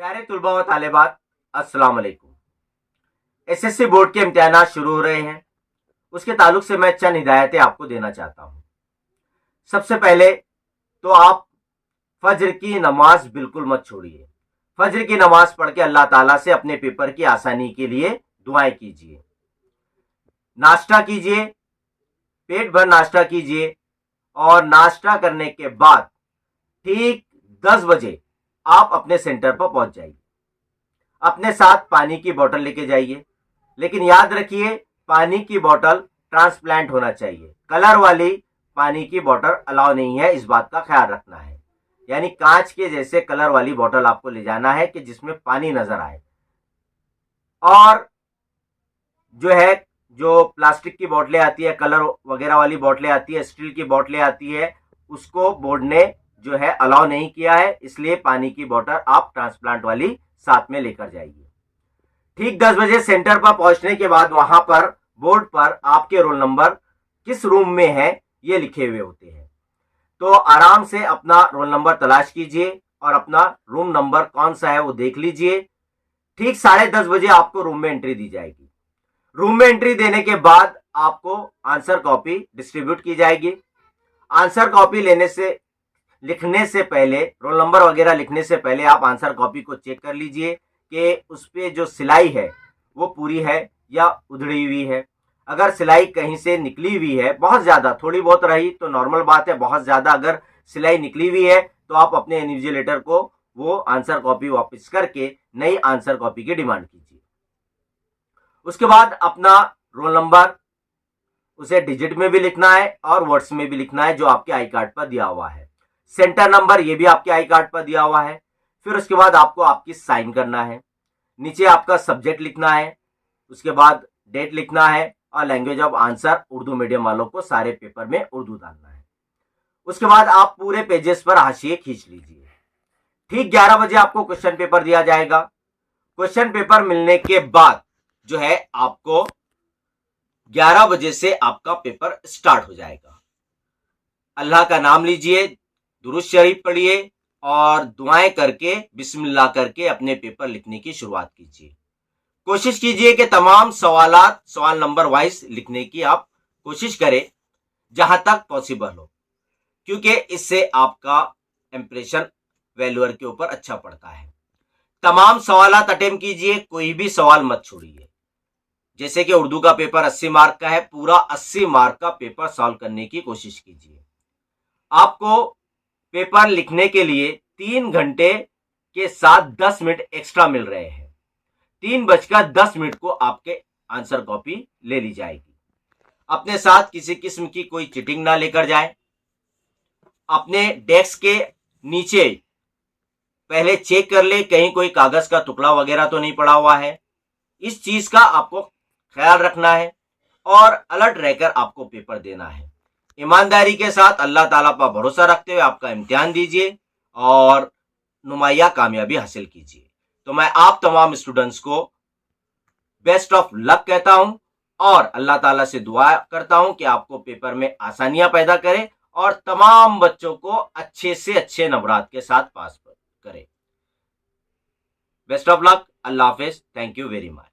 प्यारे तुलबा व तालिबात, अस्सलाम वालेकुम। एसएससी बोर्ड के इम्तिहानात शुरू हो रहे हैं। उसके ताल्लुक से मैं चंद हिदायतें आपको देना चाहता हूं। सबसे पहले तो आप फज्र की नमाज बिल्कुल मत छोड़िए। फज्र की नमाज पढ़ के अल्लाह ताला से अपने पेपर की आसानी के लिए दुआएं कीजिए। नाश्ता कीजिए, पेट भर नाश्ता कीजिए और नाश्ता करने के बाद ठीक 10 बजे आप अपने सेंटर पर पहुंच जाइए। अपने साथ पानी की बोतल लेके जाइए, लेकिन याद रखिए पानी की बोतल ट्रांसप्लांट होना चाहिए। कलर वाली पानी की बोतल अलाउ नहीं है, इस बात का ख्याल रखना है। यानी कांच के जैसे कलर वाली बोतल आपको ले जाना है कि जिसमें पानी नजर आए। और जो प्लास्टिक की बोतलें आती है, कलर वगैरह वाली बोतलें आती है, स्टील की बोतलें आती है, उसको बोर्ड ने अलाउ नहीं किया है। इसलिए पानी की बोतल आप ट्रांसप्लांट वाली साथ में लेकर जाइए। ठीक 10 बजे सेंटर पर पहुंचने के बाद वहां पर बोर्ड पर आपके रोल नंबर किस रूम में है ये लिखे हुए होते हैं। तो आराम से अपना रोल नंबर तलाश कीजिए और अपना रूम नंबर कौन सा है वो देख लीजिए। ठीक 10:30 बजे आपको रूम में एंट्री दी जाएगी। रूम में एंट्री देने के बाद आपको आंसर कॉपी डिस्ट्रीब्यूट की जाएगी। आंसर कॉपी लिखने से पहले, रोल नंबर वगैरह लिखने से पहले आप आंसर कॉपी को चेक कर लीजिए कि उस पे जो सिलाई है वो पूरी है या उधड़ी हुई है। अगर सिलाई कहीं से निकली हुई है, बहुत ज्यादा, थोड़ी बहुत रही तो नॉर्मल बात है। बहुत ज्यादा अगर सिलाई निकली हुई है तो आप अपने इन्विजिलेटर को वो आंसर कॉपी वापस करके नई आंसर कॉपी की डिमांड कीजिए। उसके बाद अपना रोल नंबर उसे डिजिट में भी लिखना है और वर्ड्स में भी लिखना है जो आपके आई कार्ड पर दिया हुआ है। सेंटर नंबर ये भी आपके आई कार्ड पर दिया हुआ है। फिर उसके बाद आपको आपकी साइन करना है। नीचे आपका सब्जेक्ट लिखना है, उसके बाद डेट लिखना है और language of answer Urdu medium वालों को सारे पेपर में उर्दू डालना है। उसके बाद आप पूरे पेजेस पर हाशिए खींच लीजिए। ठीक 11 बजे आपको क्वेश्चन पेपर दिया जाएगा। क्वेश्चन पेपर मिलने के बाद आपको 11 बजे से आपका पेपर स्टार्ट हो जाएगा। अल्लाह का नाम लीजिए, दुरूद शरीफ पढ़िए और दुआएं करके बिस्मिल्लाह करके अपने पेपर लिखने की शुरुआत कीजिए। कोशिश कीजिए कि तमाम सवाल नंबर वाइज लिखने की आप कोशिश करें जहां तक पॉसिबल हो, क्योंकि इससे आपका इंप्रेशन वैल्यूअर के ऊपर अच्छा पड़ता है। तमाम सवालात अटेम्प्ट कीजिए, कोई भी सवाल मत छोड़िए। जैसे कि उर्दू का पेपर 80 मार्क का है, पूरा 80 मार्क का पेपर सॉल्व करने की कोशिश कीजिए। आपको पेपर लिखने के लिए 3 घंटे के साथ 10 मिनट एक्स्ट्रा मिल रहे हैं। 3:10 को आपके आंसर कॉपी ले ली जाएगी। अपने साथ किसी किस्म की कोई चीटिंग ना लेकर जाए। अपने डेस्क के नीचे पहले चेक कर ले कहीं कोई कागज का टुकड़ा वगैरह तो नहीं पड़ा हुआ है। इस चीज का आपको ख्याल रखना है और अलर्ट रहकर आपको पेपर देना है। ईमानदारी के साथ अल्लाह ताला पर भरोसा रखते हुए आपका इम्तिहान दीजिए और नुमाया कामयाबी हासिल कीजिए। तो मैं आप तमाम स्टूडेंट्स को बेस्ट ऑफ लक कहता हूं और अल्लाह ताला से दुआ करता हूं कि आपको पेपर में आसानियां पैदा करे और तमाम बच्चों को अच्छे से अच्छे नंबरात के साथ पास करे। Best of luck. Allah Hafiz. Thank you very much.